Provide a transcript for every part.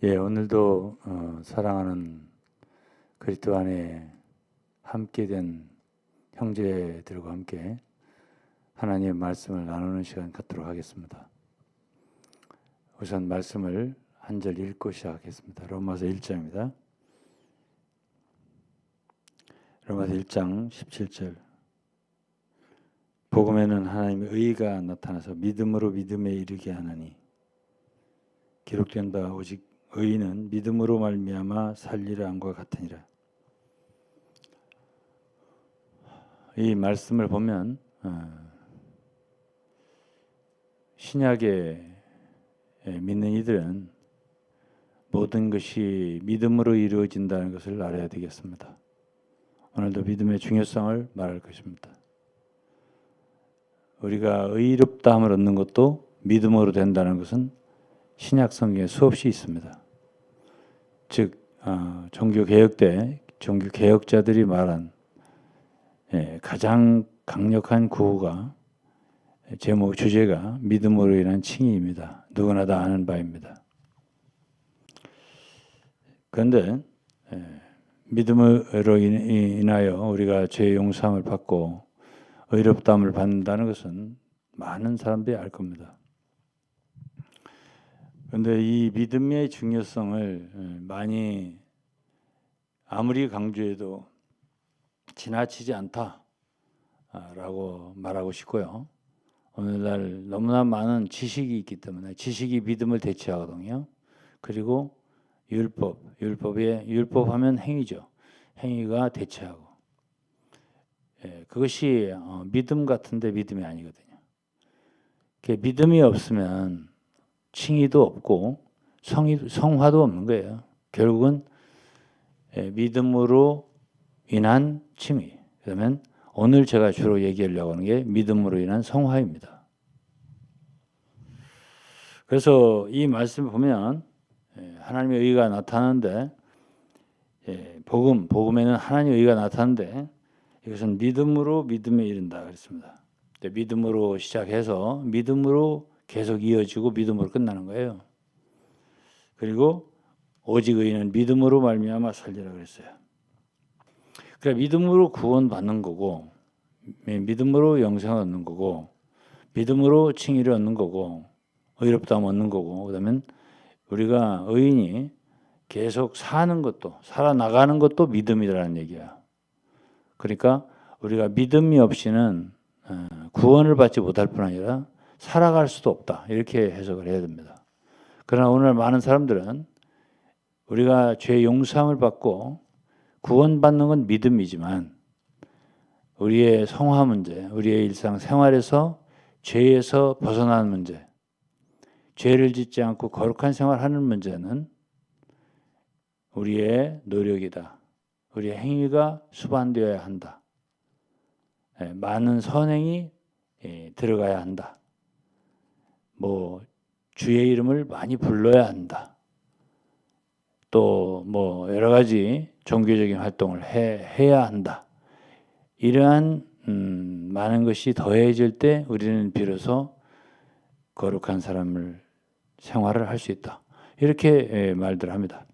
오늘도 사랑하는 그리스도 안에 함께 된 형제들과 함께 하나님의 말씀을 나누는 시간 갖도록 하겠습니다. 우선 말씀을 한 절 읽고 시작하겠습니다. 로마서 1장입니다. 로마서 1장 17절. 복음에는 하나님의 의가 나타나서 믿음으로 믿음에 이르게 하나니 기록된다. 오직 의인은 믿음으로 말미암아 살리라 함과 같으니라. 이 말씀을 보면 신약에 믿는 이들은 모든 것이 믿음으로 이루어진다는 것을 알아야 되겠습니다. 오늘도 믿음의 중요성을 말할 것입니다. 우리가 의롭다함을 얻는 것도 믿음으로 된다는 것은 신약 성경에 수없이 있습니다. 즉 종교 개혁 때 종교 개혁자들이 말한 가장 강력한 구호가 제목 주제가 믿음으로 인한 칭의입니다. 누구나 다 아는 바입니다. 그런데 믿음으로 인하여 우리가 죄의 용서함을 받고 의롭다함을 받는다는 것은 많은 사람들이 알 겁니다. 그런데 이 믿음의 중요성을 많이 아무리 강조해도 지나치지 않다라고 말하고 싶고요. 오늘날 너무나 많은 지식이 있기 때문에 지식이 믿음을 대체하거든요. 그리고 율법하면 행위죠. 행위가 대체하고 그것이 믿음 같은데 믿음이 아니거든요. 믿음이 없으면 칭의도 없고 성화도 없는 거예요. 결국은 믿음으로 인한 칭의. 그러면 오늘 제가 주로 얘기하려고 하는 게 믿음으로 인한 성화입니다. 그래서 이 말씀을 보면 하나님의 의가 나타나는데 복음에는 하나님의 의가 나타나는데 이것은 믿음으로 믿음에 이른다 그랬습니다. 믿음으로 시작해서 믿음으로 계속 이어지고 믿음으로 끝나는 거예요. 그리고 오직 의인은 믿음으로 말미암아 살리라 그랬어요. 그러니까 믿음으로 구원받는 거고 믿음으로 영생을 얻는 거고 믿음으로 칭의를 얻는 거고 의롭다함을 얻는 거고 그다음에 우리가 의인이 계속 사는 것도 살아나가는 것도 믿음이라는 얘기야. 그러니까 우리가 믿음이 없이는 구원을 받지 못할 뿐 아니라 살아갈 수도 없다. 이렇게 해석을 해야 됩니다. 그러나 오늘 많은 사람들은 우리가 죄 용서함을 받고 구원받는 건 믿음이지만 우리의 성화 문제, 우리의 일상 생활에서 죄에서 벗어나는 문제, 죄를 짓지 않고 거룩한 생활하는 문제는 우리의 노력이다. 우리의 행위가 수반되어야 한다. 많은 선행이 들어가야 한다. 주의 이름을 많이 불러야 한다. 또 여러 가지 종교적인 활동을 해야 한다. 이러한 많은 것이 더해질 때 우리는 비로소 거룩한 생활을 할 수 있다. 이렇게 말들 합니다.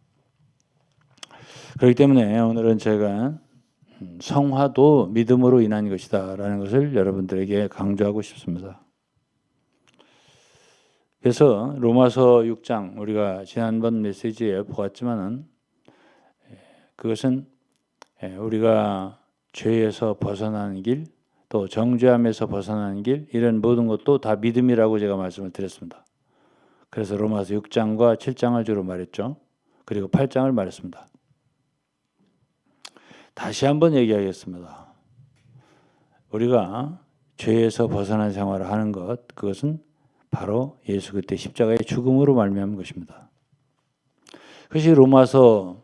그렇기 때문에 오늘은 제가 성화도 믿음으로 인한 것이다 라는 것을 여러분들에게 강조하고 싶습니다. 그래서 로마서 6장 우리가 지난번 메시지에 보았지만은 그것은 우리가 죄에서 벗어나는 길, 또 정죄함에서 벗어나는 길 이런 모든 것도 다 믿음이라고 제가 말씀을 드렸습니다. 그래서 로마서 6장과 7장을 주로 말했죠. 그리고 8장을 말했습니다. 다시 한번 얘기하겠습니다. 우리가 죄에서 벗어난 생활을 하는 것, 그것은 바로 예수 그리스도의 십자가의 죽음으로 말미암은 것입니다. 그것이 로마서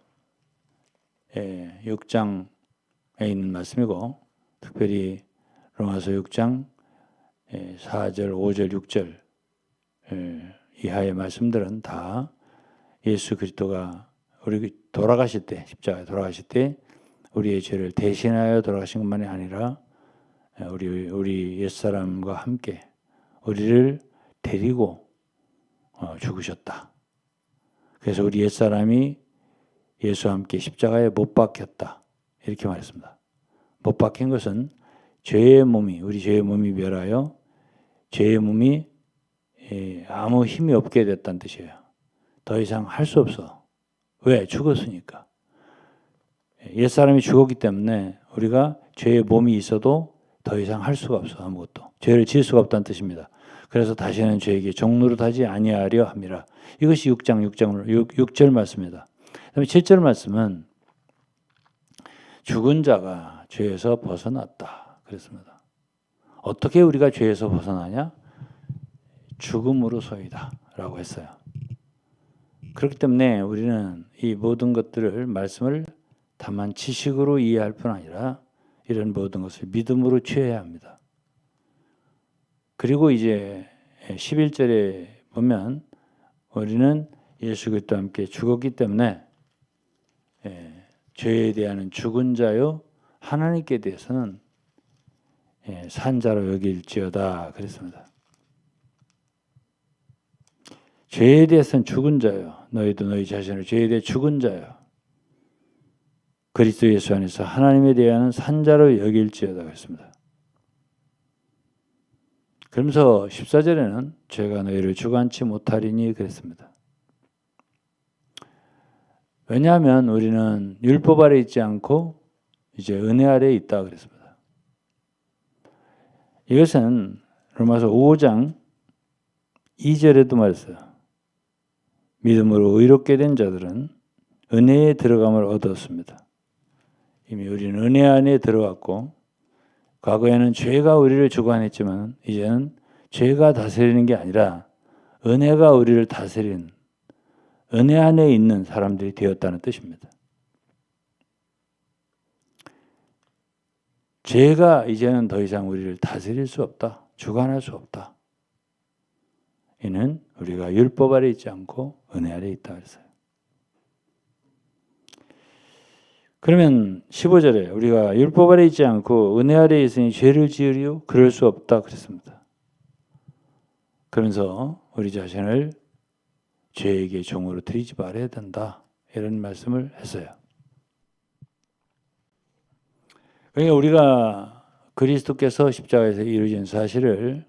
6장에 있는 말씀이고 특별히 로마서 6장 4절, 5절, 6절 이하의 말씀들은 다 예수 그리스도가 우리 돌아가실 때 십자가에 돌아가실 때 우리의 죄를 대신하여 돌아가신 것만이 아니라 우리 옛사람과 함께 우리를 데리고 죽으셨다. 그래서 우리 옛사람이 예수와 함께 십자가에 못 박혔다. 이렇게 말했습니다. 못 박힌 것은 죄의 몸이, 우리 죄의 몸이 멸하여 죄의 몸이 아무 힘이 없게 됐다는 뜻이에요. 더 이상 할 수 없어. 왜? 죽었으니까. 옛사람이 죽었기 때문에 우리가 죄의 몸이 있어도 더 이상 할 수가 없어. 아무것도. 죄를 지을 수가 없다는 뜻입니다. 그래서 다시는 죄에게 종노릇하지 아니하려 함이라. 이것이 6절 말씀입니다. 그다음에 7절 말씀은 죽은 자가 죄에서 벗어났다. 그랬습니다. 어떻게 우리가 죄에서 벗어나냐? 죽음으로소이다. 라고 했어요. 그렇기 때문에 우리는 이 모든 것들을 말씀을 다만 지식으로 이해할 뿐 아니라 이런 모든 것을 믿음으로 취해야 합니다. 그리고 이제 11절에 보면 우리는 예수 그리스도와 함께 죽었기 때문에 죄에 대한 죽은 자요 하나님께 대해서는 산 자로 여길지어다 그랬습니다. 죄에 대해서는 죽은 자요. 너희도 너희 자신을 죄에 대해 죽은 자요. 그리스도 예수 안에서 하나님에 대한 산 자로 여길지어다 그랬습니다. 그러면서 14절에는 죄가 너희를 주관치 못하리니 그랬습니다. 왜냐하면 우리는 율법 아래 있지 않고 이제 은혜 아래 있다 그랬습니다. 이것은 로마서 5장 2절에도 말했어요. 믿음으로 의롭게 된 자들은 은혜에 들어감을 얻었습니다. 이미 우리는 은혜 안에 들어왔고 과거에는 죄가 우리를 주관했지만 이제는 죄가 다스리는 게 아니라 은혜가 우리를 다스리는 은혜 안에 있는 사람들이 되었다는 뜻입니다. 죄가 이제는 더 이상 우리를 다스릴 수 없다. 주관할 수 없다. 이는 우리가 율법 아래 있지 않고 은혜 아래 있다 그랬어요. 그러면 15절에 우리가 율법 아래 있지 않고 은혜 아래 있으니 죄를 지으리요? 그럴 수 없다 그랬습니다. 그러면서 우리 자신을 죄에게 종으로 드리지 말아야 된다. 이런 말씀을 했어요. 그러니까 우리가 그리스도께서 십자가에서 이루어진 사실을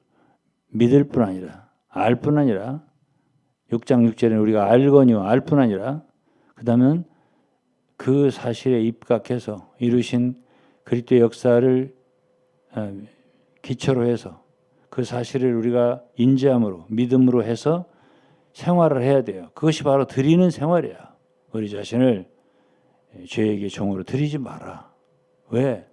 믿을 뿐 아니라 알 뿐 아니라 6장 6절에 우리가 알거니와 알 뿐 아니라 그 다음은 그 사실에 입각해서 이루신 그리스도의 역사를 기초로 해서 그 사실을 우리가 인지함으로 믿음으로 해서 생활을 해야 돼요. 그것이 바로 드리는 생활이야. 우리 자신을 죄에게 종으로 드리지 마라. 왜?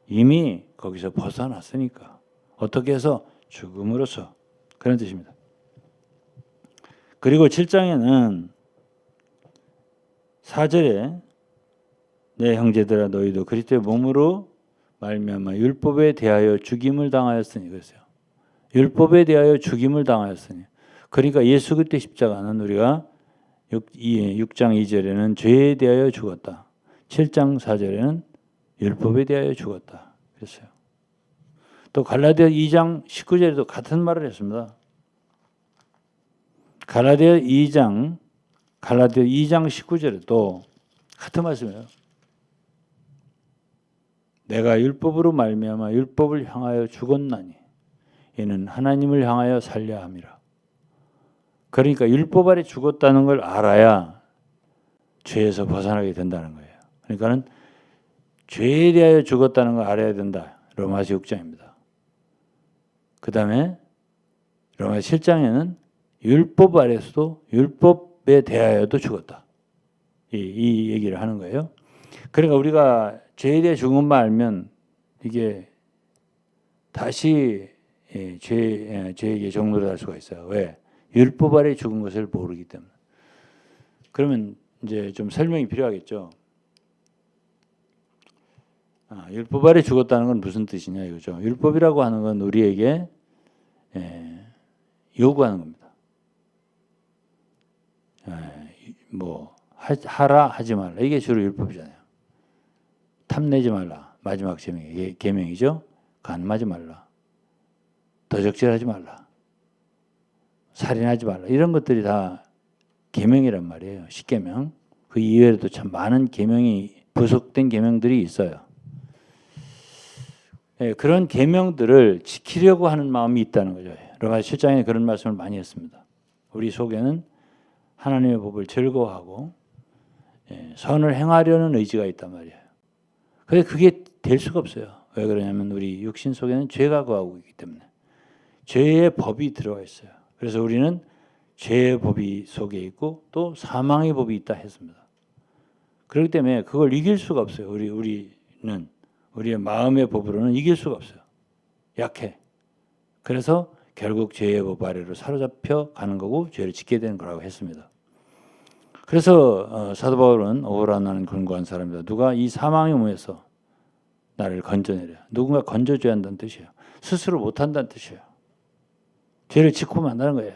이미 거기서 벗어났으니까. 어떻게 해서? 죽음으로써. 그런 뜻입니다. 그리고 7장에는 4절에 내 형제들아 너희도 그리스도의 몸으로 말미암아 율법에 대하여 죽임을 당하였으니 그랬어요. 율법에 대하여 죽임을 당하였으니. 그러니까 예수 그리스도의 십자가는 우리가 6장 2절에는 죄에 대하여 죽었다. 7장 4절에는 율법에 대하여 죽었다. 그랬어요. 또 갈라디아 2장 19절에도 같은 말을 했습니다. 갈라디아 2장 19절에도 같은 말씀이에요. 내가 율법으로 말미암아 율법을 향하여 죽었나니 이는 하나님을 향하여 살려 함이라. 그러니까 율법 아래 죽었다는 걸 알아야 죄에서 벗어나게 된다는 거예요. 그러니까는 죄에 대하여 죽었다는 걸 알아야 된다. 로마서 6장입니다. 그 다음에 로마서 7장에는 율법 아래서도 율법에 대하여도 죽었다. 이 얘기를 하는 거예요. 그러니까 우리가 죄에 대해 죽은 것만 알면 이게 다시 죄에게 종노릇할 수가 있어요. 왜? 율법 아래 죽은 것을 모르기 때문에. 그러면 이제 좀 설명이 필요하겠죠. 율법 아래 죽었다는 건 무슨 뜻이냐 이거죠. 율법이라고 하는 건 우리에게 요구하는 겁니다. 뭐 하라 하지 말라 이게 주로 율법이잖아요. 탐내지 말라 마지막 계명이죠. 간음하지 말라, 도적질하지 말라, 살인하지 말라 이런 것들이 다 계명이란 말이에요. 10계명. 그 이외에도 참 많은 계명이 부속된 계명들이 있어요. 예, 그런 계명들을 지키려고 하는 마음이 있다는 거죠. 로마서 7장에 그런 말씀을 많이 했습니다. 우리 속에는 하나님의 법을 즐거워하고 선을 행하려는 의지가 있단 말이에요. 그런데 그게 될 수가 없어요. 왜 그러냐면 우리 육신 속에는 죄가 거하고 있기 때문에 죄의 법이 들어가 있어요. 그래서 우리는 죄의 법이 속에 있고 또 사망의 법이 있다 했습니다. 그렇기 때문에 그걸 이길 수가 없어요. 우리는 우리의 마음의 법으로는 이길 수가 없어요. 약해. 그래서 결국 죄의 법 아래로 사로잡혀 가는 거고 죄를 짓게 되는 거라고 했습니다. 그래서 사도 바울은 오호라 나는 권고한 사람이다. 누가 이 사망의 몸에서 나를 건져내려. 누군가 건져줘야 한다는 뜻이에요. 스스로 못한다는 뜻이에요. 죄를 짓고 만나는 거예요.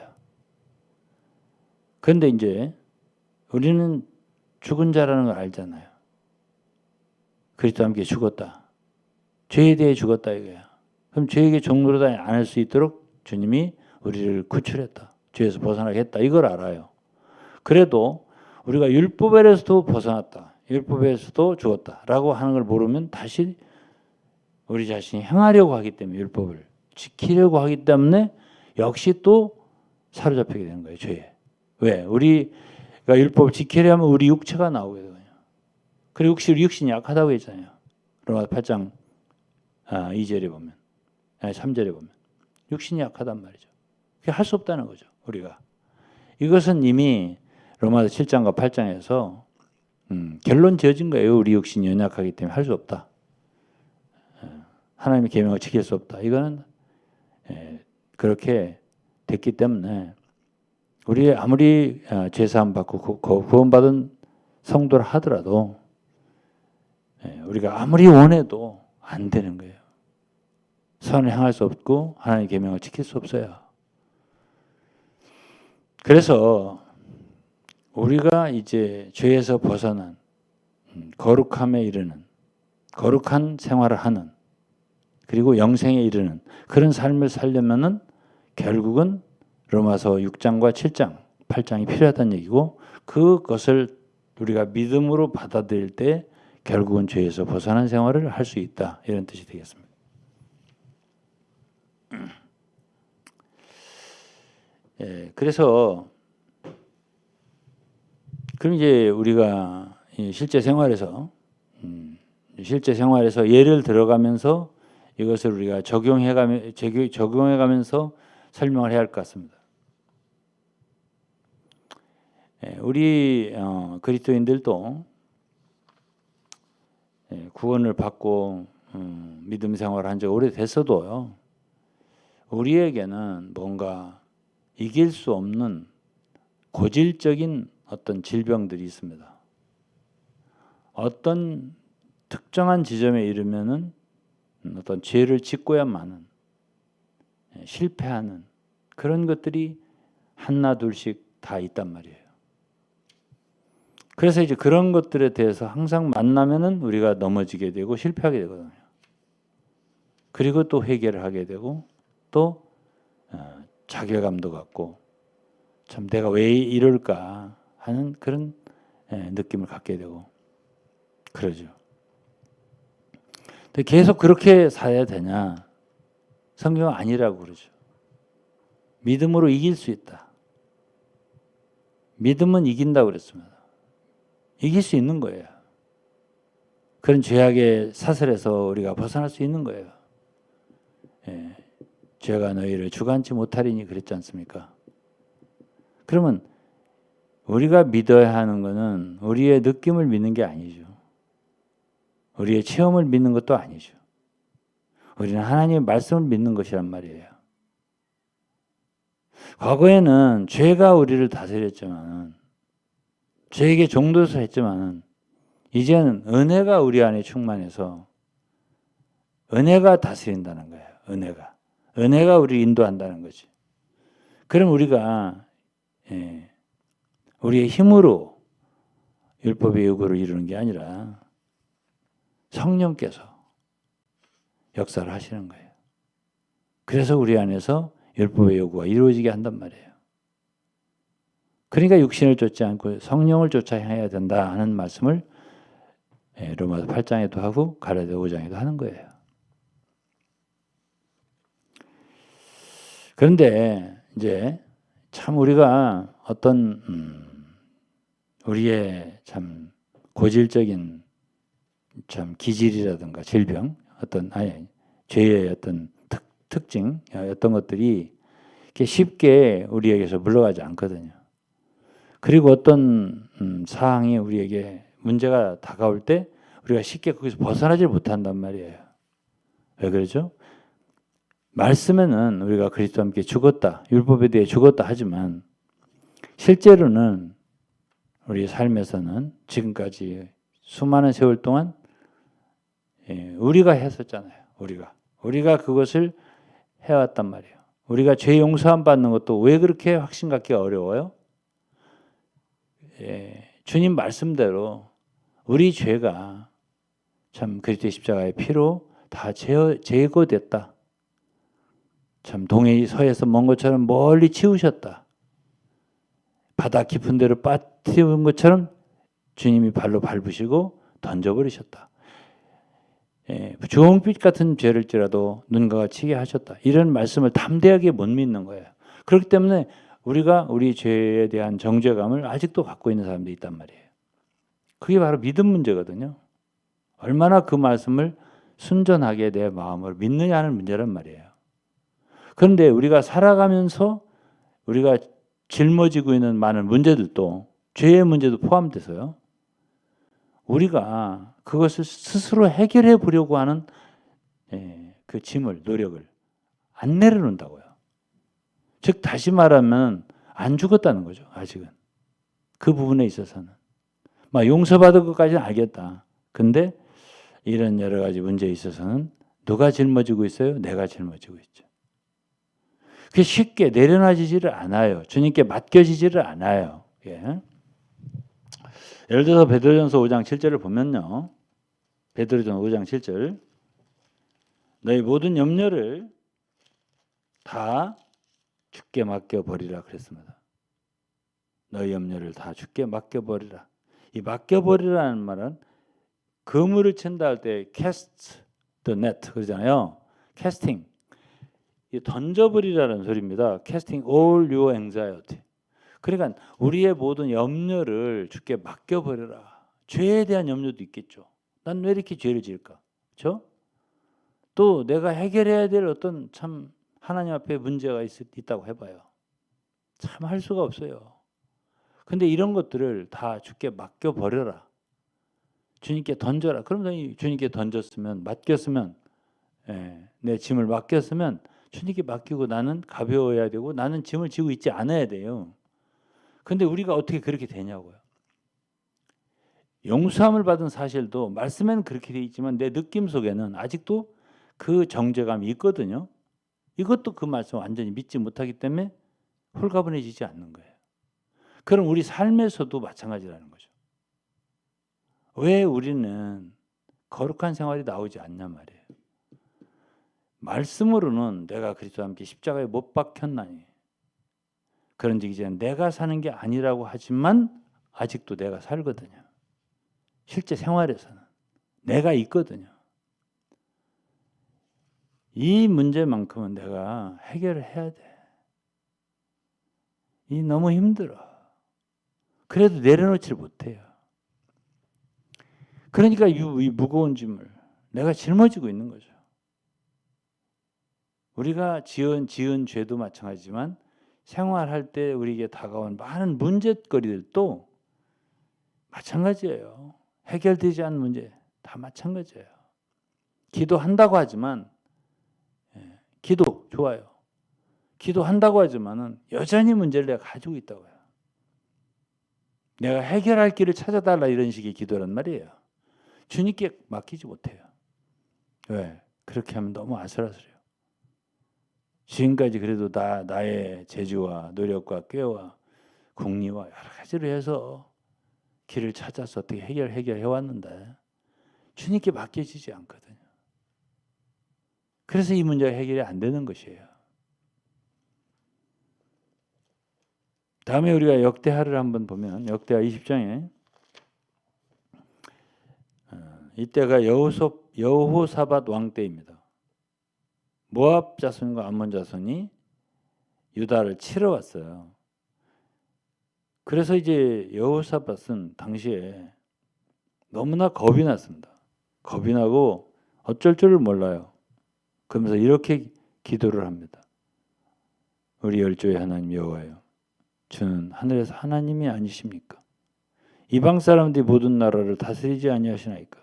그런데 이제 우리는 죽은 자라는 걸 알잖아요. 그리스도와 함께 죽었다. 죄에 대해 죽었다 이거야. 그럼 죄에게 종노릇 안 할 수 있도록 주님이 우리를 구출했다. 죄에서 벗어나게 했다. 이걸 알아요. 그래도 우리가 율법 아래서도 벗어났다. 율법에서도 죽었다라고 하는 걸 모르면 다시 우리 자신이 행하려고 하기 때문에 율법을 지키려고 하기 때문에 역시 또 사로잡히게 되는 거예요. 죄에. 왜? 우리가 율법을 지키려면 우리 육체가 나오게 되거든요. 그리고 우리 육신이 약하다고 했잖아요. 로마서 8장 2절에 보면 3절에 보면 육신이 약하단 말이죠. 그게 할 수 없다는 거죠. 우리가. 이것은 이미 로마서 7장과 8장에서 결론 지어진 거예요. 우리 육신이 연약하기 때문에 할 수 없다. 하나님의 계명을 지킬 수 없다. 이거는 그렇게 됐기 때문에 우리 아무리 죄사함 받고 구원받은 성도를 하더라도 우리가 아무리 원해도 안 되는 거예요. 선을 행할 수 없고 하나님의 계명을 지킬 수 없어요. 그래서 우리가 이제 죄에서 벗어난 거룩함에 이르는 거룩한 생활을 하는 그리고 영생에 이르는 그런 삶을 살려면은 결국은 로마서 6장과 7장, 8장이 필요하다는 얘기고 그것을 우리가 믿음으로 받아들일 때 결국은 죄에서 벗어난 생활을 할 수 있다. 이런 뜻이 되겠습니다. 그래서 그럼 이제 우리가 실제 생활에서 예를 들어가면서 이것을 우리가 적용해가면서 설명을 해야 할 것 같습니다. 우리 그리스도인들도 구원을 받고 믿음 생활을 한 지 오래됐어도요. 우리에게는 뭔가 이길 수 없는 고질적인 어떤 질병들이 있습니다. 어떤 특정한 지점에 이르면은 어떤 죄를 짓고야만은 실패하는 그런 것들이 하나 둘씩 다 있단 말이에요. 그래서 이제 그런 것들에 대해서 항상 만나면은 우리가 넘어지게 되고 실패하게 되거든요. 그리고 또 회개를 하게 되고 또 자괴감도 갖고 참 내가 왜 이럴까 하는 그런 느낌을 갖게 되고 그러죠. 근데 계속 그렇게 살아야 되냐? 성경은 아니라고 그러죠. 믿음으로 이길 수 있다. 믿음은 이긴다고 그랬습니다. 이길 수 있는 거예요. 그런 죄악의 사슬에서 우리가 벗어날 수 있는 거예요. 죄가 너희를 주관치 못하리니 그랬지 않습니까? 그러면 우리가 믿어야 하는 것은 우리의 느낌을 믿는 게 아니죠. 우리의 체험을 믿는 것도 아니죠. 우리는 하나님의 말씀을 믿는 것이란 말이에요. 과거에는 죄가 우리를 다스렸지만 죄에게 종도서 했지만 이제는 은혜가 우리 안에 충만해서 은혜가 다스린다는 거예요. 은혜가 우리를 인도한다는 거지. 그럼 우리가 우리의 힘으로 율법의 요구를 이루는 게 아니라 성령께서 역사를 하시는 거예요. 그래서 우리 안에서 율법의 요구가 이루어지게 한단 말이에요. 그러니까 육신을 쫓지 않고 성령을 쫓아 행해야 된다 하는 말씀을 로마서 8장에도 하고 갈라디아 5장에도 하는 거예요. 그런데 이제 참 우리가 어떤 우리의 참 고질적인 참 기질이라든가 질병, 죄의 어떤 특징, 어떤 것들이 이렇게 쉽게 우리에게서 물러가지 않거든요. 그리고 어떤 사항이 우리에게 문제가 다가올 때 우리가 쉽게 거기서 벗어나지 못한단 말이에요. 왜 그러죠? 말씀에는 우리가 그리스도와 함께 죽었다, 율법에 대해 죽었다 하지만 실제로는 우리 삶에서는 지금까지 수많은 세월 동안 우리가 했었잖아요. 우리가 그것을 해왔단 말이에요. 우리가 죄 용서함 받는 것도 왜 그렇게 확신 갖기가 어려워요? 주님 말씀대로 우리 죄가 참 그리스도의 십자가의 피로 다 제거됐다. 참 동해의 서에서 먼 것처럼 멀리 치우셨다. 바다 깊은 데로 빠뜨린 것처럼 주님이 발로 밟으시고 던져버리셨다. 주홍빛 같은 죄를지라도 눈과 같이 하셨다. 이런 말씀을 담대하게 못 믿는 거예요. 그렇기 때문에 우리가 우리 죄에 대한 정죄감을 아직도 갖고 있는 사람들이 있단 말이에요. 그게 바로 믿음 문제거든요. 얼마나 그 말씀을 순전하게 내 마음으로 믿느냐는 문제란 말이에요. 그런데 우리가 살아가면서 우리가 짊어지고 있는 많은 문제들도 죄의 문제도 포함돼서요. 우리가 그것을 스스로 해결해 보려고 하는 그 짐을, 노력을 안 내려놓는다고요. 즉 다시 말하면 안 죽었다는 거죠. 아직은. 그 부분에 있어서는. 막 용서받을 것까지는 알겠다. 근데 이런 여러 가지 문제에 있어서는 누가 짊어지고 있어요? 내가 짊어지고 있죠. 그게 쉽게 내려놔지지를 않아요. 주님께 맡겨지지를 않아요. 예. 예를 들어서 베드로전서 5장 7절을 보면요. 베드로전서 5장 7절. 너희 모든 염려를 다 주께 맡겨버리라 그랬습니다. 너희 염려를 다 주께 맡겨버리라. 이 맡겨버리라는 말은 그물을 친다 할 때 cast the net 그러잖아요. casting. 던져버리라는 소리입니다. casting all your anxiety. 그러니까 우리의 모든 염려를 주께 맡겨버려라. 죄에 대한 염려도 있겠죠. 난 왜 이렇게 죄를 지을까? 그렇죠? 또 내가 해결해야 될 어떤 참 하나님 앞에 문제가 있다고 해봐요. 참 할 수가 없어요. 근데 이런 것들을 다 주께 맡겨버려라. 주님께 던져라. 그럼 주님께 던졌으면 맡겼으면 내 짐을 맡겼으면 주님께 맡기고 나는 가벼워야 되고 나는 짐을 지고 있지 않아야 돼요. 근데 우리가 어떻게 그렇게 되냐고요. 용서함을 받은 사실도 말씀에는 그렇게 돼 있지만 내 느낌 속에는 아직도 그 정죄감이 있거든요. 이것도 그 말씀 완전히 믿지 못하기 때문에 홀가분해지지 않는 거예요. 그럼 우리 삶에서도 마찬가지라는 거죠. 왜 우리는 거룩한 생활이 나오지 않냐 말이에요. 말씀으로는 내가 그리스도와 함께 십자가에 못 박혔나니 그런즉 이제는 내가 사는 게 아니라고 하지만 아직도 내가 살거든요. 실제 생활에서는 내가 있거든요. 이 문제만큼은 내가 해결을 해야 돼. 이 너무 힘들어. 그래도 내려놓지를 못해요. 그러니까 이 무거운 짐을 내가 짊어지고 있는 거죠. 우리가 지은 죄도 마찬가지지만 생활할 때 우리에게 다가온 많은 문제거리들도 마찬가지예요. 해결되지 않은 문제 다 마찬가지예요. 기도한다고 하지만 기도 좋아요. 기도한다고 하지만은 여전히 문제를 내가 가지고 있다고요. 내가 해결할 길을 찾아달라 이런 식의 기도란 말이에요. 주님께 맡기지 못해요. 왜? 그렇게 하면 너무 아슬아슬해요. 지금까지 그래도 나의 재주와 노력과 꾀와 공리와 여러 가지로 해서 길을 찾아서 어떻게 해결해 왔는데 주님께 맡겨지지 않거든요. 그래서 이 문제가 해결이 안 되는 것이에요. 다음에 우리가 역대하를 한번 보면 역대하 20장에 이때가 여호사밧 왕 때입니다. 모압 자손과 암몬 자손이 유다를 치러 왔어요. 그래서 이제 여호사밧은 당시에 너무나 겁이 났습니다. 겁이 나고 어쩔 줄을 몰라요. 그러면서 이렇게 기도를 합니다. 우리 열조의 하나님 여호와여, 주는 하늘에서 하나님이 아니십니까? 이방 사람들이 모든 나라를 다스리지 아니하시나이까?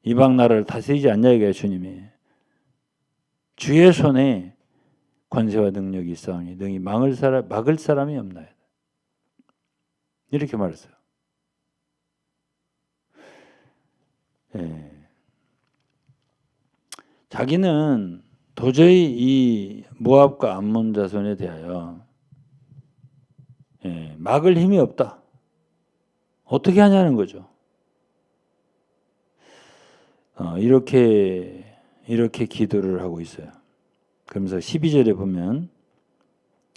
이방 나라를 다스리지 않냐이까 주님이. 주의 손에 권세와 능력이 있사오니 능히 막을 사람이 없나이다. 이렇게 말했어요. 예. 자기는 도저히 이 모압과 암몬 자손에 대하여 막을 힘이 없다. 어떻게 하냐는 거죠. 이렇게 기도를 하고 있어요. 그러면서 12절에 보면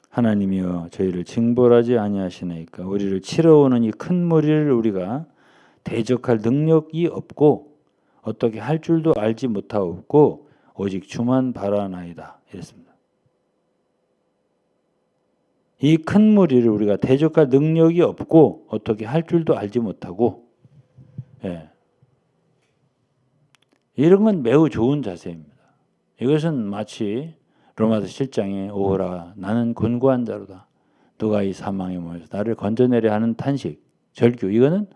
하나님이여 저희를 징벌하지 아니하시나이까? 우리를 치러 오는 이 큰 무리를 우리가 대적할 능력이 없고 어떻게 할 줄도 알지 못하옵고 오직 주만 바라나이다. 이랬습니다. 이 큰 무리를 우리가 대적할 능력이 없고 어떻게 할 줄도 알지 못하고, 이런 건 매우 좋은 자세입니다. 이것은 마치 로마서 7장에 오호라 나는 곤고한 자로다. 누가 이 사망에 모여서 나를 건져내려 하는 탄식, 절규. 이거는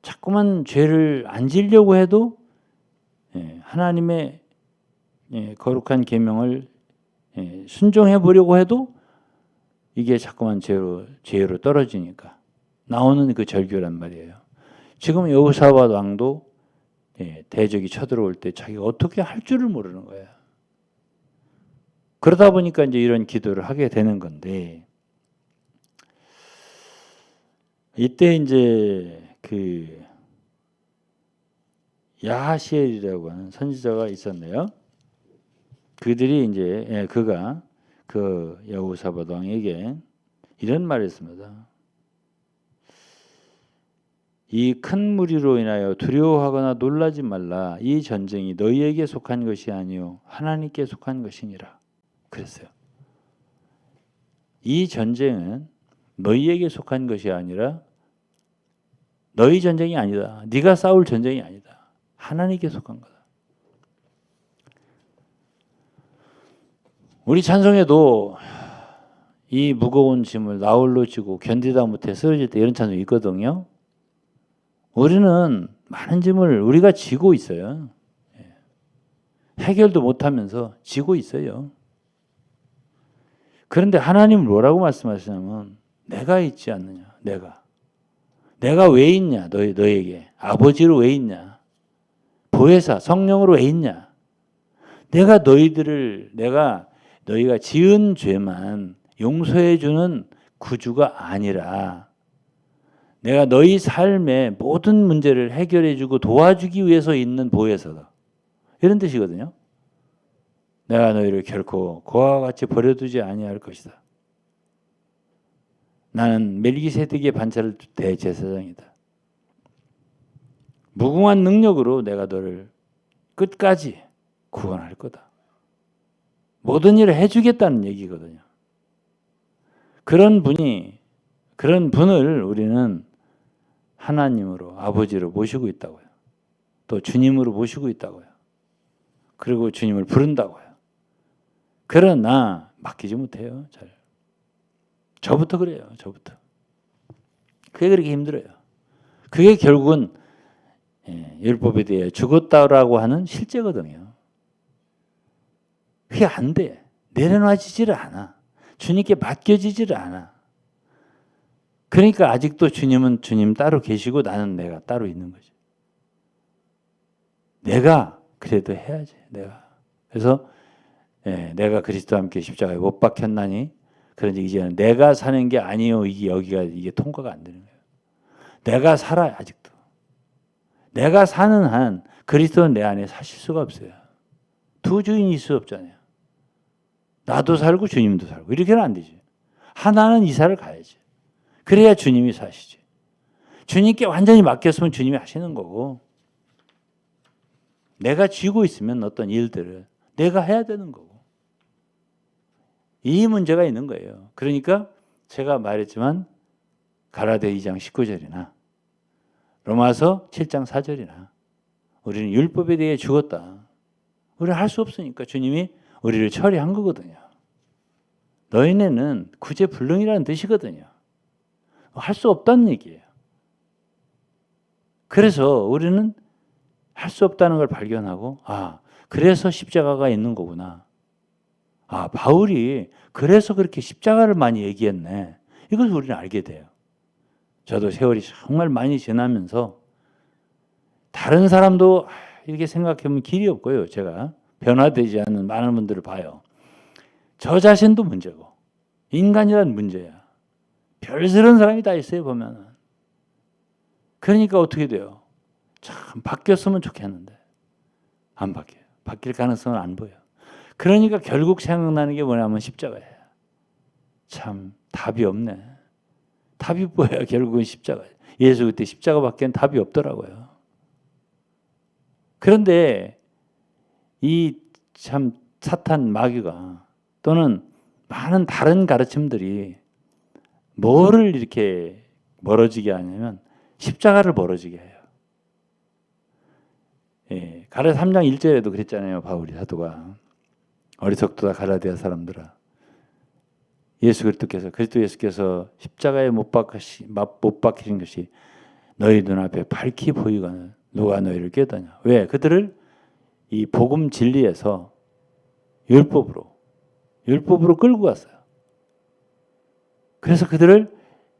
자꾸만 죄를 안 지려고 해도 하나님의 거룩한 계명을 순종해 보려고 해도 이게 자꾸만 죄로 떨어지니까 나오는 그 절규란 말이에요. 지금 여호사밧 왕도 대적이 쳐들어올 때 자기가 어떻게 할 줄을 모르는 거예요. 그러다 보니까 이제 이런 기도를 하게 되는 건데, 이때 이제 그 야하시엘이라고 하는 선지자가 있었네요. 그들이 이제 그가 그 여호사밧 왕에게 이런 말을 했습니다. 이 큰 무리로 인하여 두려워하거나 놀라지 말라. 이 전쟁이 너희에게 속한 것이 아니요 하나님께 속한 것이니라. 그랬어요. 이 전쟁은 너희에게 속한 것이 아니라 너희 전쟁이 아니다. 네가 싸울 전쟁이 아니다. 하나님께 속한 거다. 우리 찬송에도 이 무거운 짐을 나 홀로 지고 견디다 못해 쓰러질 때 이런 찬송이 있거든요. 우리는 많은 짐을 우리가 지고 있어요. 해결도 못하면서 지고 있어요. 그런데 하나님은 뭐라고 말씀하시냐면 내가 있지 않느냐. 내가 왜 있냐. 너에게 아버지로 왜 있냐. 보혜사 성령으로 왜 있냐. 내가 너희가 지은 죄만 용서해 주는 구주가 아니라 내가 너희 삶의 모든 문제를 해결해 주고 도와주기 위해서 있는 보혜사다. 이런 뜻이거든요. 내가 너희를 결코 고아와 같이 버려두지 아니할 것이다. 나는 멜기세덱의 반차를 대제사장이다. 무궁한 능력으로 내가 너를 끝까지 구원할 거다. 모든 일을 해주겠다는 얘기거든요. 그런 분을 우리는 하나님으로 아버지로 모시고 있다고요. 또 주님으로 모시고 있다고요. 그리고 주님을 부른다고요. 그러나 맡기지 못해요. 저부터 그래요. 그게 그렇게 힘들어요. 그게 결국은 율법에 대해 죽었다라고 하는 실제거든요. 그게 안 돼. 내려놔지지를 않아. 주님께 맡겨지지를 않아. 그러니까 아직도 주님은 주님 따로 계시고 나는 내가 따로 있는 거죠. 내가 그래도 해야지. 그래서 내가 그리스도와 함께 십자가에 못 박혔나니 그런지 이제는 내가 사는 게 아니요. 이게 통과가 안 되는 거예요. 내가 살아요. 아직도. 내가 사는 한 그리스도는 내 안에 사실 수가 없어요. 두 주인이 있을 수 없잖아요. 나도 살고 주님도 살고 이렇게는 안 되지. 하나는 이사를 가야지. 그래야 주님이 사시지. 주님께 완전히 맡겼으면 주님이 하시는 거고, 내가 쥐고 있으면 어떤 일들을 내가 해야 되는 거고, 이 문제가 있는 거예요. 그러니까 제가 말했지만 갈라디아 2장 19절이나 로마서 7장 4절이나 우리는 율법에 대해 죽었다. 우리는 할 수 없으니까 주님이 우리를 처리한 거거든요. 너희네는 구제불능이라는 뜻이거든요. 할 수 없다는 얘기예요. 그래서 우리는 할 수 없다는 걸 발견하고, 그래서 십자가가 있는 거구나. 바울이 그래서 그렇게 십자가를 많이 얘기했네. 이것을 우리는 알게 돼요. 저도 세월이 정말 많이 지나면서 다른 사람도 이렇게 생각해보면 길이 없고요. 제가 변화되지 않는 많은 분들을 봐요. 저 자신도 문제고 인간이란 문제야. 별스러운 사람이 다 있어요, 보면은. 그러니까 어떻게 돼요? 참 바뀌었으면 좋겠는데 안 바뀌어요. 바뀔 가능성은 안 보여. 그러니까 결국 생각나는 게 뭐냐면 십자가예요. 참 답이 없네. 답이 뭐야? 결국은 십자가예요. 예수 그때 십자가밖에 답이 없더라고요. 그런데 이 참 사탄 마귀가 또는 많은 다른 가르침들이 뭐를 이렇게 멀어지게 하냐면 십자가를 멀어지게 해요. 갈라디아 3장 1절에도 그랬잖아요. 바울이 사도가 어리석도다 갈라디아 사람들아, 그리스도 예수께서 십자가에 못 박히신 것이 너희 눈앞에 밝히 보이거늘 누가 너희를 깨닫냐. 왜? 그들을 이 복음 진리에서 율법으로 끌고 갔어요. 그래서 그들을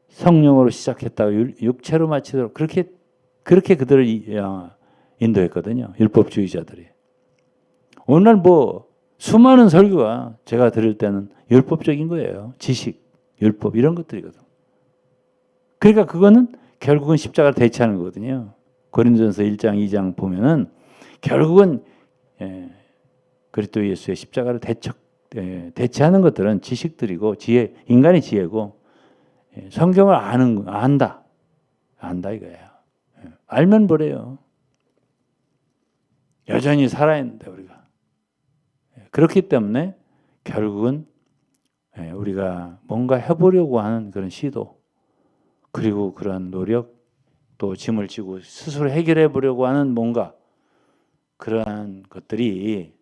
성령으로 시작했다가 육체로 마치도록 그렇게 그들을 인도했거든요. 율법주의자들이. 오늘날 수많은 설교가 제가 들을 때는 율법적인 거예요. 지식, 율법 이런 것들이거든. 그러니까 그거는 결국은 십자가를 대체하는 거거든요. 고린도전서 1장, 2장 보면은 결국은 그리스도 예수의 십자가를 대체하는 것들은 지식들이고 인간의 지혜고 성경을 안다 이거예요. 알면 뭐래요? 여전히 살아있는데 우리가. 그렇기 때문에 결국은 우리가 뭔가 해보려고 하는 그런 시도, 그리고 그런 노력, 또 짐을 지고 스스로 해결해 보려고 하는 뭔가 그러한 것들이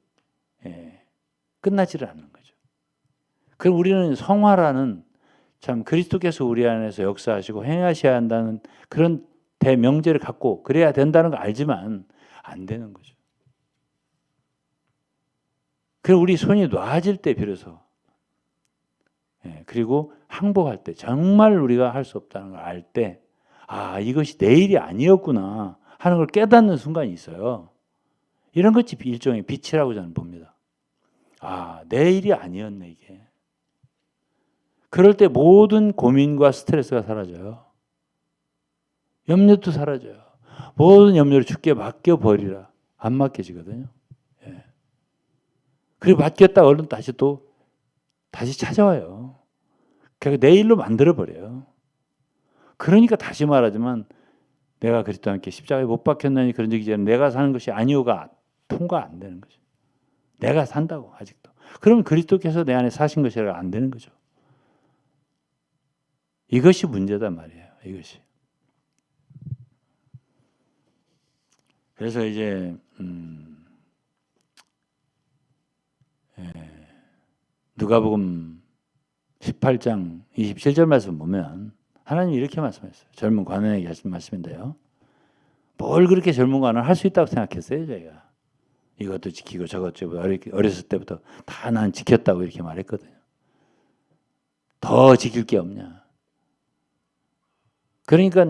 끝나지를 않는 거죠. 그럼 우리는 성화라는 참 그리스도께서 우리 안에서 역사하시고 행하셔야 한다는 그런 대명제를 갖고 그래야 된다는 걸 알지만 안 되는 거죠. 그리고 우리 손이 놔질 때 비로소, 그리고 항복할 때 정말 우리가 할 수 없다는 걸 알 때, 이것이 내 일이 아니었구나 하는 걸 깨닫는 순간이 있어요. 이런 것이 일종의 빛이라고 저는 봅니다. 내 일이 아니었네 이게. 그럴 때 모든 고민과 스트레스가 사라져요. 염려도 사라져요. 모든 염려를 주께 맡겨버리라. 안 맡겨지거든요. 그리고 맡겼다 얼른 다시 찾아와요. 그러니까 내 일로 만들어버려요. 그러니까 다시 말하지만 내가 그리스도와 함께 십자가에 못 박혔나니 그런 적이 전에 내가 사는 것이 아니오가 통과 안 되는 거죠. 내가 산다고 아직도. 그러면 그리스도께서 내 안에 사신 것이라 안 되는 거죠. 이것이 문제단 말이에요. 이것이. 그래서 이제 누가복음 18장 27절 말씀 보면 하나님이 이렇게 말씀했어요. 젊은 관원에게 하신 말씀인데요. 뭘 그렇게 젊은 관원을 할 수 있다고 생각했어요, 저희가. 이것도 지키고 저것도 어렸을 때부터 다 난 지켰다고 이렇게 말했거든요. 더 지킬 게 없냐. 그러니까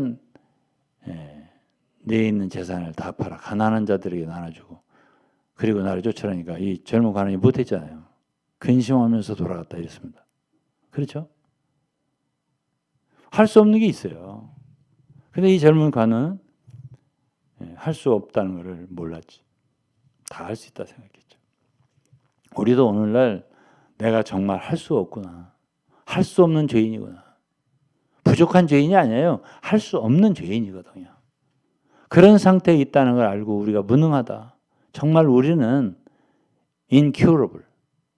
내 있는 재산을 다 팔아 가난한 자들에게 나눠주고 그리고 나를 쫓으라니까 이 젊은 관원이 못했잖아요. 근심하면서 돌아갔다 이랬습니다. 그렇죠? 할 수 없는 게 있어요. 근데 이 젊은 관원은 할 수 없다는 것을 몰랐지. 다 할 수 있다 생각했죠. 우리도 오늘날 내가 정말 할 수 없구나. 할 수 없는 죄인이구나. 부족한 죄인이 아니에요. 할 수 없는 죄인이거든요. 그런 상태에 있다는 걸 알고 우리가 무능하다. 정말 우리는 incurable,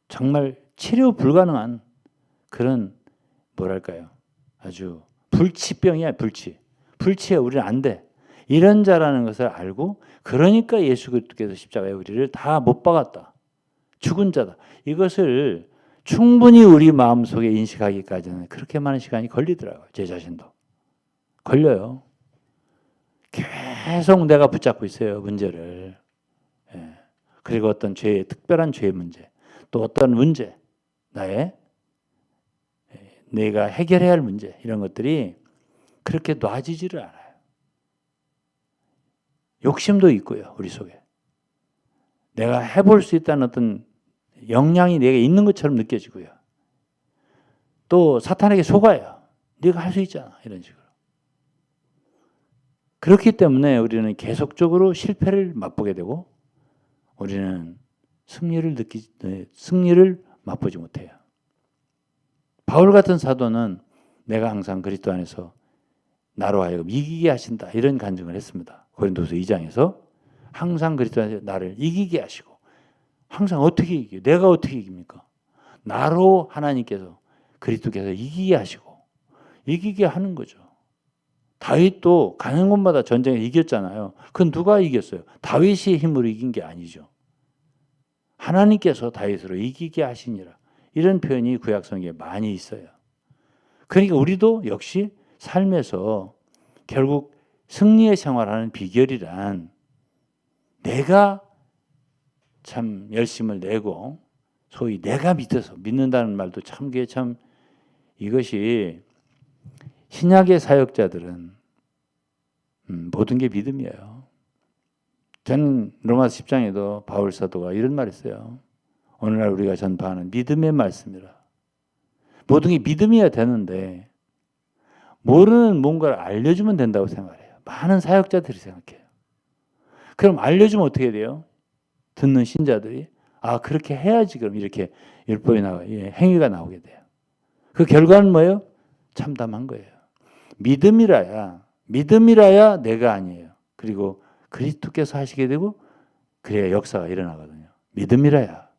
정말 치료 불가능한 그런 뭐랄까요? 아주 불치병이야, 불치. 불치에 우리는 안 돼. 이런 자라는 것을 알고 그러니까 예수 그리스도께서 십자가에 우리를 다 못 박았다. 죽은 자다. 이것을 충분히 우리 마음속에 인식하기까지는 그렇게 많은 시간이 걸리더라고요. 제 자신도. 걸려요. 계속 내가 붙잡고 있어요. 문제를. 예. 그리고 어떤 죄의 특별한 죄의 문제. 또 어떤 문제. 나의 내가 해결해야 할 문제. 이런 것들이 그렇게 놔지지를 않아요. 욕심도 있고요. 우리 속에. 내가 해볼 수 있다는 어떤 역량이 내게 있는 것처럼 느껴지고요. 또 사탄에게 속아요. 네가 할 수 있잖아. 이런 식으로. 그렇기 때문에 우리는 계속적으로 실패를 맛보게 되고 우리는 승리를 맛보지 못해요. 바울 같은 사도는 내가 항상 그리스도 안에서 나로 하여금 이기게 하신다. 이런 간증을 했습니다. 고린도서 2장에서 항상 그리스도 안에서 나를 이기게 하시고 항상 어떻게 이겨요? 내가 어떻게 이깁니까? 나로 하나님께서 그리스도께서 이기게 하시고 이기게 하는 거죠. 다윗도 가는 곳마다 전쟁에 이겼잖아요. 그건 누가 이겼어요? 다윗의 힘으로 이긴 게 아니죠. 하나님께서 다윗으로 이기게 하시니라. 이런 표현이 구약성경에 많이 있어요. 그러니까 우리도 역시 삶에서 결국 승리의 생활하는 비결이란 내가 참 열심을 내고 소위 내가 믿는다는 말도 참 그게 참 이것이 신약의 사역자들은 모든 게 믿음이에요. 저는 로마서 10장에도 바울 사도가 이런 말 했어요. 오늘날 우리가 전파하는 믿음의 말씀이라. 모든 게 믿음이어야 되는데 모르는 뭔가를 알려주면 된다고 생각해요. 많은 사역자들이 생각해요. 그럼 알려주면 어떻게 돼요? 듣는 신자들이 아 그렇게 해야지 그럼 이렇게 율법이 행위가 나오게 돼요. 그 결과는 뭐예요? 참담한 거예요. 믿음이라야 내가 아니에요. 그리고 그리스도께서 하시게 되고 그래야 역사가 일어나거든요. 믿음이라야.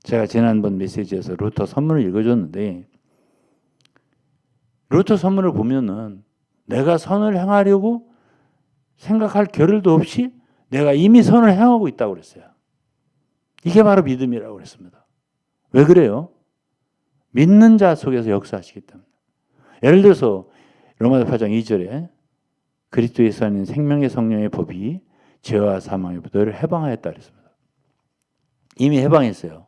제가 지난번 메시지에서 루터 선문을 읽어줬는데 루터 선문을 보면은 내가 선을 행하려고 생각할 겨를도 없이 내가 이미 선을 행하고 있다고 그랬어요. 이게 바로 믿음이라고 그랬습니다. 왜 그래요? 믿는 자 속에서 역사하시기 때문에. 예를 들어서 로마서 8장 2절에 그리스도 예수 안에 생명의 성령의 법이 죄와 사망의 너를 해방하였다 그랬습니다. 이미 해방했어요.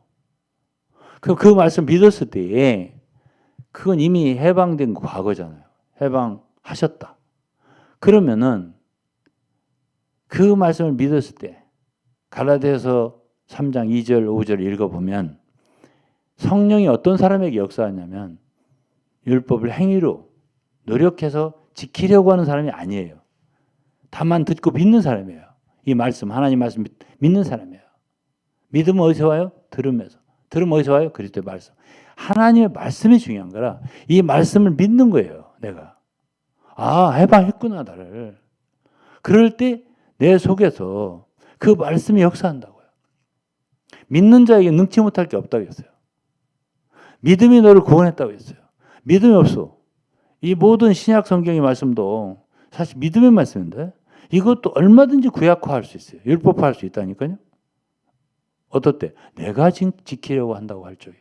그 말씀 믿었을 때에 그건 이미 해방된 과거잖아요. 해방하셨다. 그러면은 그 말씀을 믿었을 때 갈라디아서 3장 2절 5절 읽어보면 성령이 어떤 사람에게 역사하냐면 율법을 행위로 노력해서 지키려고 하는 사람이 아니에요. 다만 듣고 믿는 사람이에요. 이 말씀, 하나님 말씀 믿는 사람이에요. 믿음은 어디서 와요? 들으면서. 들으면 어디서 와요? 그리스도의 말씀. 하나님의 말씀이 중요한 거라 이 말씀을 믿는 거예요. 내가. 아, 해방했구나 나를. 그럴 때 내 속에서 그 말씀이 역사한다고요. 믿는 자에게 능치 못할 게 없다고 했어요. 믿음이 너를 구원했다고 했어요. 믿음이 없어. 이 모든 신약 성경의 말씀도 사실 믿음의 말씀인데 이것도 얼마든지 구약화할 수 있어요. 율법화할 수 있다니까요. 어떨 때? 내가 지키려고 한다고 할 적에.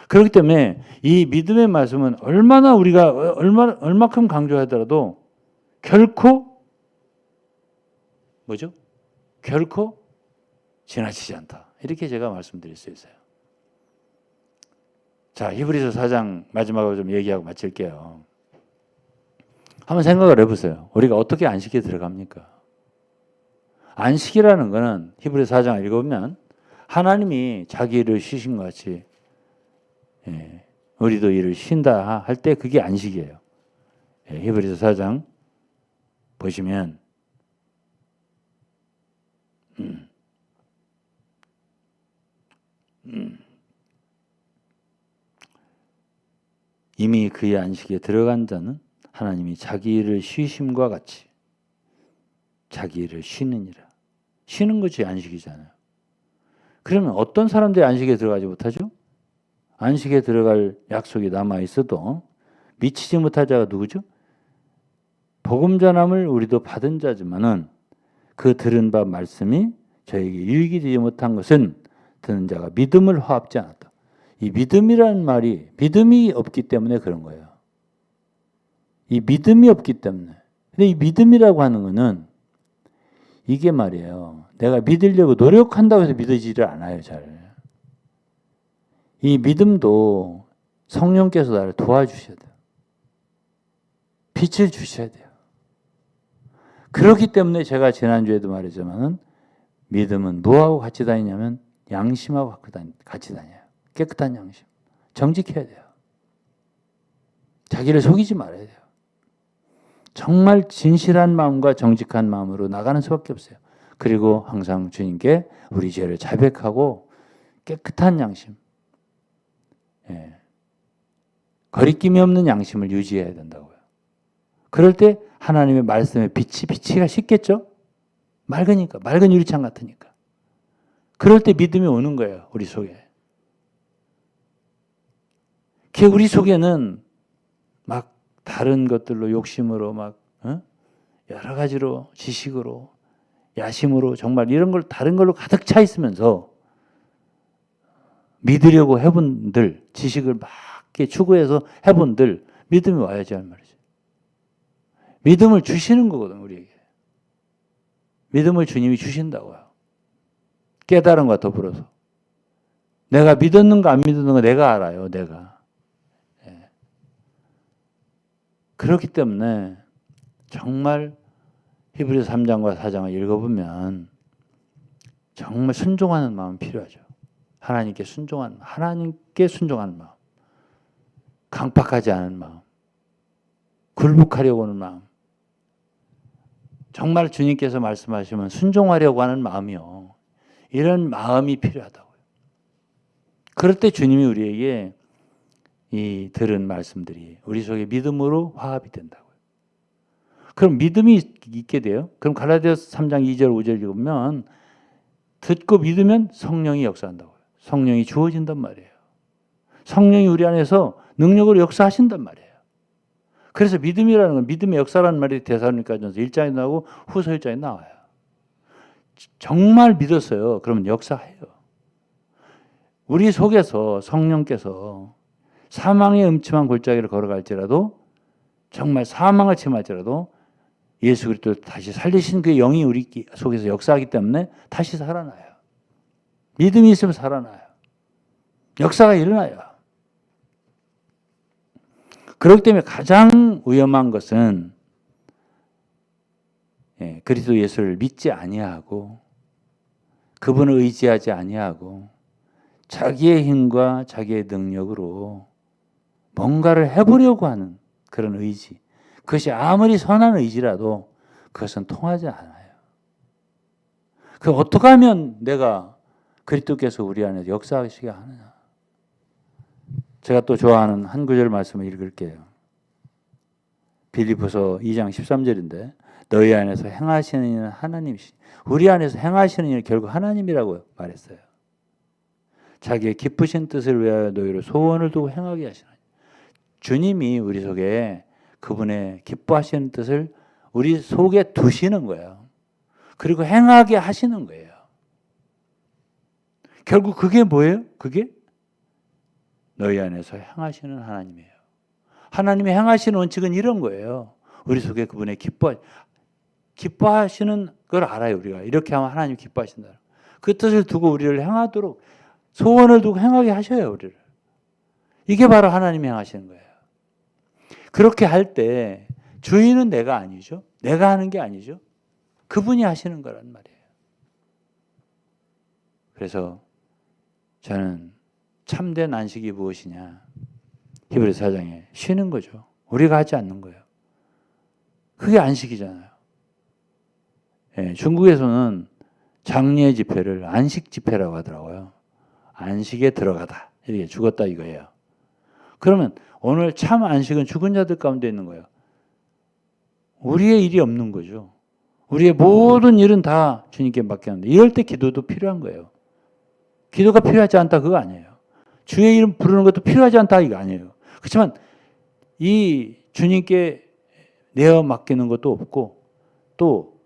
그렇기 때문에 이 믿음의 말씀은 얼마나 우리가 얼마큼 강조하더라도 결코 뭐죠? 결코 지나치지 않다. 이렇게 제가 말씀드릴 수 있어요. 자, 히브리서 4장 마지막으로 좀 얘기하고 마칠게요. 한번 생각을 해보세요. 우리가 어떻게 안식에 들어갑니까? 안식이라는 것은 히브리서 4장 읽어보면 하나님이 자기 일을 쉬신 것 같이 우리도 일을 쉰다 할 때 그게 안식이에요. 히브리서 4장 보시면 이미 그의 안식에 들어간 자는 하나님이 자기 일을 쉬심과 같이 자기 일을 쉬느니라. 쉬는 것이 안식이잖아요. 그러면 어떤 사람들이 안식에 들어가지 못하죠? 안식에 들어갈 약속이 남아 있어도 미치지 못할 자가 누구죠? 복음 전함을 우리도 받은 자지만은 그 들은 바 말씀이 저에게 유익이 되지 못한 것은 듣는 자가 믿음을 화합지 않았다. 이 믿음이라는 말이 믿음이 없기 때문에 그런 거예요. 이 믿음이 없기 때문에. 근데 이 믿음이라고 하는 거는 이게 말이에요. 내가 믿으려고 노력한다고 해서 믿어지질 않아요, 잘. 이 믿음도 성령께서 나를 도와주셔야 돼요. 빛을 주셔야 돼요. 그렇기 때문에 제가 지난주에도 말했지만 믿음은 뭐하고 같이 다니냐면 양심하고 같이 다녀요. 깨끗한 양심. 정직해야 돼요. 자기를 속이지 말아야 돼요. 정말 진실한 마음과 정직한 마음으로 나가는 수밖에 없어요. 그리고 항상 주님께 우리 죄를 자백하고 깨끗한 양심, 거리낌이 없는 양심을 유지해야 된다고요. 그럴 때 하나님의 말씀에 비치가 쉽겠죠? 맑으니까, 맑은 유리창 같으니까. 그럴 때 믿음이 오는 거예요, 우리 속에. 우리 속에는 막 다른 것들로 욕심으로 막 여러 가지로 지식으로 야심으로 정말 이런 걸 다른 걸로 가득 차 있으면서 믿으려고 해본들 지식을 막 이렇게 추구해서 해본들 믿음이 와야지 할 말이죠. 믿음을 주시는 거거든 우리에게. 믿음을 주님이 주신다고요. 깨달음과 더불어서. 내가 믿었는가 안 믿었는가 내가 알아요. 내가. 그렇기 때문에 정말 히브리서 3장과 4장을 읽어보면 정말 순종하는 마음이 필요하죠. 하나님께 순종하는 마음. 강팍하지 않은 마음. 굴복하려고 하는 마음. 정말 주님께서 말씀하시면 순종하려고 하는 마음이요. 이런 마음이 필요하다고요. 그럴 때 주님이 우리에게 이 들은 말씀들이 우리 속에 믿음으로 화합이 된다고요. 그럼 믿음이 있게 돼요. 그럼 갈라디아서 3장 2절 5절 읽으면 듣고 믿으면 성령이 역사한다고요. 성령이 주어진단 말이에요. 성령이 우리 안에서 능력으로 역사하신단 말이에요. 그래서 믿음이라는 건 믿음의 역사라는 말이 데살로니가전서 1장에 나오고 후서 1장에 나와요. 정말 믿었어요. 그러면 역사해요. 우리 속에서 성령께서 사망의 음침한 골짜기를 걸어갈지라도 정말 사망을 침할지라도 예수 그리스도를 다시 살리신 그 영이 우리 속에서 역사하기 때문에 다시 살아나요. 믿음이 있으면 살아나요. 역사가 일어나요. 그렇기 때문에 가장 위험한 것은 그리스도 예수를 믿지 아니하고 그분을 의지하지 아니하고 자기의 힘과 자기의 능력으로 뭔가를 해보려고 하는 그런 의지. 그것이 아무리 선한 의지라도 그것은 통하지 않아요. 그 어떻게 하면 내가 그리스도께서 우리 안에 역사하시게 하느냐. 제가 또 좋아하는 한 구절 말씀을 읽을게요. 빌립보서 2장 13절인데 너희 안에서 행하시는 이는 하나님이시. 우리 안에서 행하시는 이는 결국 하나님이라고 말했어요. 자기의 기쁘신 뜻을 위하여 너희를 소원을 두고 행하게 하시나니. 주님이 우리 속에 그분의 기뻐하시는 뜻을 우리 속에 두시는 거예요. 그리고 행하게 하시는 거예요. 결국 그게 뭐예요? 그게 너희 안에서 행하시는 하나님이에요. 하나님이 행하시는 원칙은 이런 거예요. 우리 속에 그분의 기뻐하시는 걸 알아요. 우리가 이렇게 하면 하나님 기뻐하신다. 그 뜻을 두고 우리를 행하도록 소원을 두고 행하게 하셔요. 우리를. 이게 바로 하나님이 행하시는 거예요. 그렇게 할 때 주인은 내가 아니죠. 내가 하는 게 아니죠. 그분이 하시는 거란 말이에요. 그래서 저는 참된 안식이 무엇이냐. 히브리서 4장에 쉬는 거죠. 우리가 하지 않는 거예요. 그게 안식이잖아요. 중국에서는 장례 집회를 안식 집회라고 하더라고요. 안식에 들어가다. 이렇게 죽었다 이거예요. 그러면 오늘 참 안식은 죽은 자들 가운데 있는 거예요. 우리의 일이 없는 거죠. 우리의 모든 일은 다 주님께 맡겼는데 이럴 때 기도도 필요한 거예요. 기도가 필요하지 않다 그거 아니에요. 주의 이름 부르는 것도 필요하지 않다 이거 아니에요. 그렇지만 이 주님께 내어 맡기는 것도 없고 또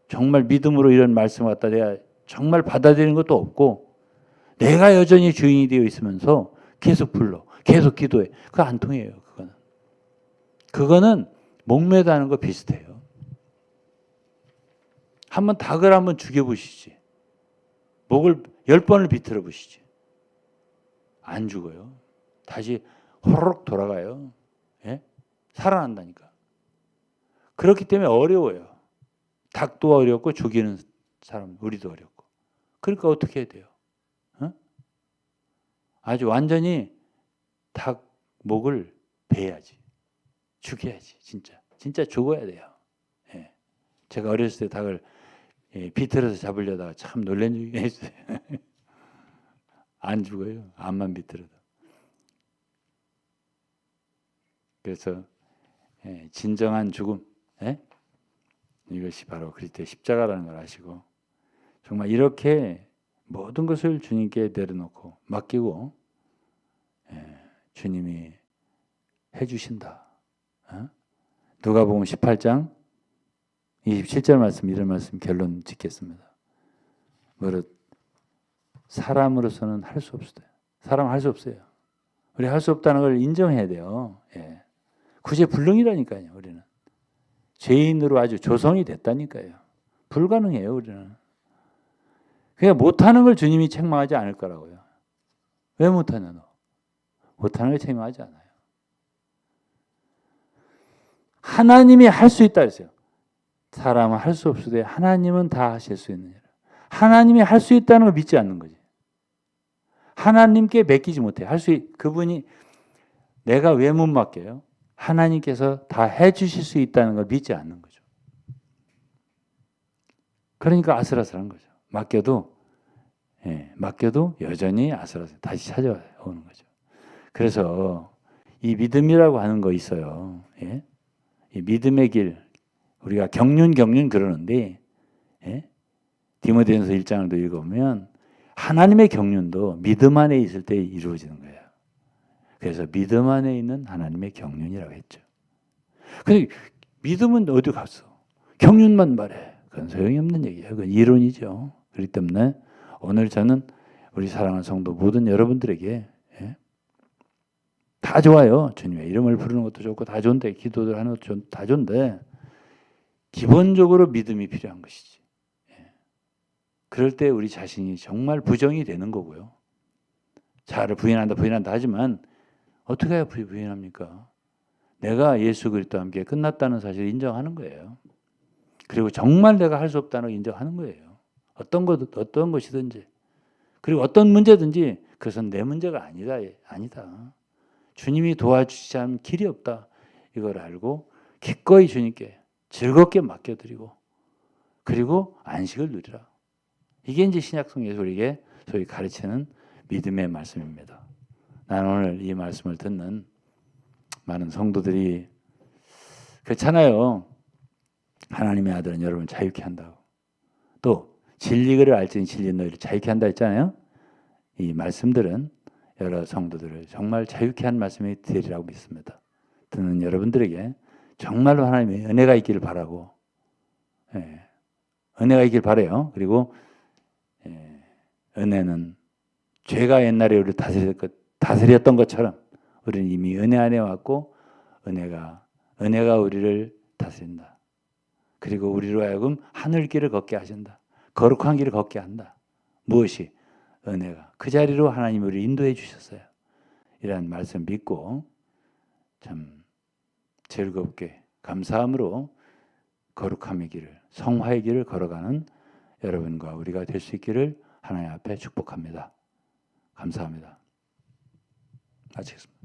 정말 믿음으로 이런 말씀을 갖다 내가 정말 받아들이는 것도 없고 내가 여전히 주인이 되어 있으면서 계속 불러 계속 기도해. 그거 안 통해요. 그거는 목매다는 거 비슷해요. 한번 닭을 한번 죽여보시지. 목을 10번을 비틀어 보시지. 안 죽어요. 다시 호로록 돌아가요. 예? 살아난다니까. 그렇기 때문에 어려워요. 닭도 어렵고 죽이는 사람 우리도 어렵고. 그러니까 어떻게 해야 돼요? 어? 아주 완전히 닭 목을 베야지. 죽여야지. 진짜 죽어야 돼요. 예. 제가 어렸을 때 닭을 비틀어서 잡으려다가 참 놀란 적이 있어요. 안 죽어요. 암만 비틀어도. 그래서 진정한 죽음, 이것이 바로 그리스도의 십자가라는 걸 아시고 정말 이렇게 모든 것을 주님께 내려놓고 맡기고 주님이 해주신다. 누가복음 18장 27절 말씀 이런 말씀 결론 짓겠습니다. 무릇 사람으로서는 할 수 없어요. 사람은 할 수 없어요. 우리 할 수 없다는 걸 인정해야 돼요. 예. 구제불능이라니까요. 우리는 죄인으로 아주 조성이 됐다니까요. 불가능해요. 우리는. 그냥 못하는 걸 주님이 책망하지 않을 거라고요. 왜 못하냐 너? 못하는 걸 책망하지 않아요. 하나님이 할 수 있다 했어요. 사람은 할 수 없으되 하나님은 다 하실 수 있느니라. 하나님이 할 수 있다는 걸 믿지 않는 거지. 하나님께 맡기지 못해. 그분이 내가 왜 못 맡겨요? 하나님께서 다 해주실 수 있다는 걸 믿지 않는 거죠. 그러니까 아슬아슬한 거죠. 맡겨도 여전히 아슬아슬 다시 찾아오는 거죠. 그래서 이 믿음이라고 하는 거 있어요. 예? 이 믿음의 길 우리가 경륜 그러는데 디모데전서 1장을 읽어보면 하나님의 경륜도 믿음 안에 있을 때 이루어지는 거예요. 그래서 믿음 안에 있는 하나님의 경륜이라고 했죠. 근데 믿음은 어디 갔어? 경륜만 말해. 그건 소용이 없는 얘기예요. 그건 이론이죠. 그렇기 때문에 오늘 저는 우리 사랑하는 성도 모든 여러분들에게 다 좋아요. 주님의 이름을 부르는 것도 좋고 다 좋은데 기도를 하는 것도 다 좋은데 기본적으로 믿음이 필요한 것이지. 그럴 때 우리 자신이 정말 부정이 되는 거고요. 자아를 부인한다 하지만 어떻게 해야 부인합니까? 내가 예수 그리스도와 함께 끝났다는 사실을 인정하는 거예요. 그리고 정말 내가 할 수 없다는 걸 인정하는 거예요. 어떤 것이든지. 그리고 어떤 문제든지 그것은 내 문제가 아니다. 주님이 도와주시지 않으면 길이 없다. 이걸 알고 기꺼이 주님께 즐겁게 맡겨드리고 그리고 안식을 누리라. 이게 이제 신약성에서 우리에게 소위 가르치는 믿음의 말씀입니다. 나는 오늘 이 말씀을 듣는 많은 성도들이 그렇잖아요. 하나님의 아들은 여러분을 자유케 한다고. 또 진리를 알지니 진리는 너희를 자유케 한다 했잖아요. 이 말씀들은 여러 성도들을 정말 자유케 한 말씀이 되리라고 믿습니다. 듣는 여러분들에게 정말로 하나님의 은혜가 있기를 바라고 은혜가 있길 바라요. 그리고 은혜는 죄가 옛날에 우리를 다스렸던 것처럼 우리는 이미 은혜 안에 왔고 은혜가 우리를 다스린다. 그리고 우리로 하여금 하늘길을 걷게 하신다. 거룩한 길을 걷게 한다. 무엇이? 은혜가. 그 자리로 하나님이 우리를 인도해 주셨어요. 이런 말씀 믿고 참 즐겁게 감사함으로 거룩함의 길을 성화의 길을 걸어가는 여러분과 우리가 될 수 있기를 하나님 앞에 축복합니다. 감사합니다. 마치겠습니다.